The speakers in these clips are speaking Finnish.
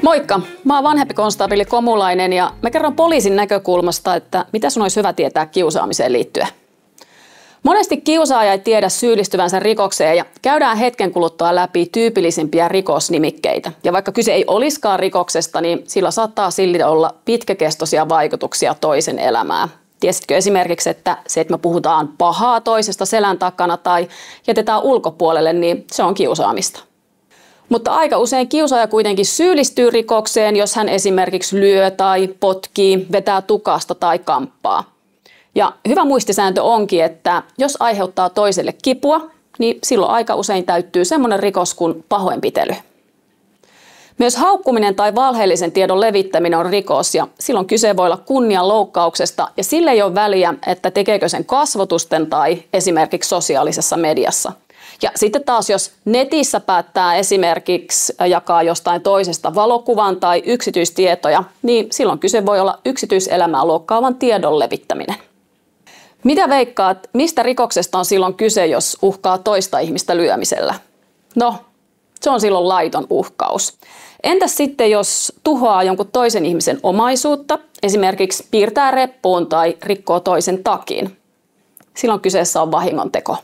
Moikka! Mä oon vanhempi konstaapeli Komulainen ja mä kerron poliisin näkökulmasta, että mitä sun olisi hyvä tietää kiusaamiseen liittyen. Monesti kiusaaja ei tiedä syyllistyvänsä rikokseen ja käydään hetken kuluttua läpi tyypillisimpiä rikosnimikkeitä. Ja vaikka kyse ei olisikaan rikoksesta, niin sillä saattaa silti olla pitkäkestoisia vaikutuksia toisen elämään. Tiesitkö esimerkiksi, että se, että me puhutaan pahaa toisesta selän takana tai jätetään ulkopuolelle, niin se on kiusaamista. Mutta aika usein kiusaaja kuitenkin syyllistyy rikokseen, jos hän esimerkiksi lyö tai potkii, vetää tukasta tai kamppaa. Ja hyvä muistisääntö onkin, että jos aiheuttaa toiselle kipua, niin silloin aika usein täyttyy semmoinen rikos kuin pahoinpitely. Myös haukkuminen tai valheellisen tiedon levittäminen on rikos ja silloin kyse voi olla kunnianloukkauksesta ja sille ei ole väliä, että tekeekö sen kasvotusten tai esimerkiksi sosiaalisessa mediassa. Ja sitten taas, jos netissä päättää esimerkiksi jakaa jostain toisesta valokuvan tai yksityistietoja, niin silloin kyse voi olla yksityiselämää loukkaavan tiedon levittäminen. Mitä veikkaat, mistä rikoksesta on silloin kyse, jos uhkaa toista ihmistä lyömisellä? No, se on silloin laiton uhkaus. Entäs sitten, jos tuhoaa jonkun toisen ihmisen omaisuutta, esimerkiksi piirtää reppuun tai rikkoo toisen takin? Silloin kyseessä on vahingonteko.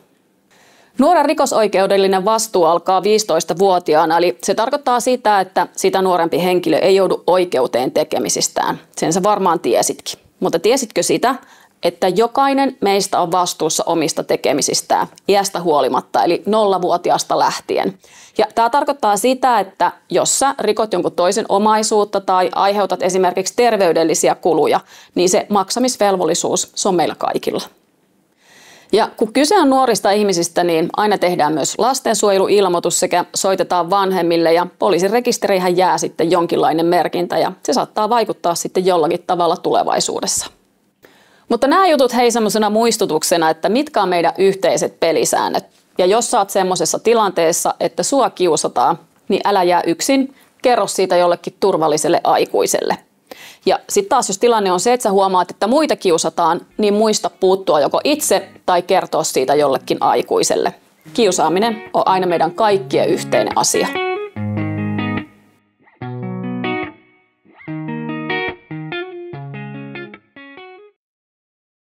Nuoren rikosoikeudellinen vastuu alkaa 15-vuotiaana, eli se tarkoittaa sitä, että sitä nuorempi henkilö ei joudu oikeuteen tekemisistään. Sen sä varmaan tiesitkin. Mutta tiesitkö sitä, että jokainen meistä on vastuussa omista tekemisistään iästä huolimatta, eli 0-vuotiaasta lähtien. Ja tämä tarkoittaa sitä, että jos sä rikot jonkun toisen omaisuutta tai aiheutat esimerkiksi terveydellisiä kuluja, niin se maksamisvelvollisuus, se on meillä kaikilla. Ja kun kyse on nuorista ihmisistä, niin aina tehdään myös lastensuojeluilmoitus sekä soitetaan vanhemmille ja poliisin rekisteriinhän jää sitten jonkinlainen merkintä ja se saattaa vaikuttaa sitten jollakin tavalla tulevaisuudessa. Mutta nämä jutut hei semmoisena muistutuksena, että mitkä on meidän yhteiset pelisäännöt. Ja jos sä oot semmoisessa tilanteessa, että sua kiusataan, niin älä jää yksin, kerro siitä jollekin turvalliselle aikuiselle. Ja sitten taas, jos tilanne on se, että sä huomaat, että muita kiusataan, niin muista puuttua joko itse tai kertoa siitä jollekin aikuiselle. Kiusaaminen on aina meidän kaikkien yhteinen asia.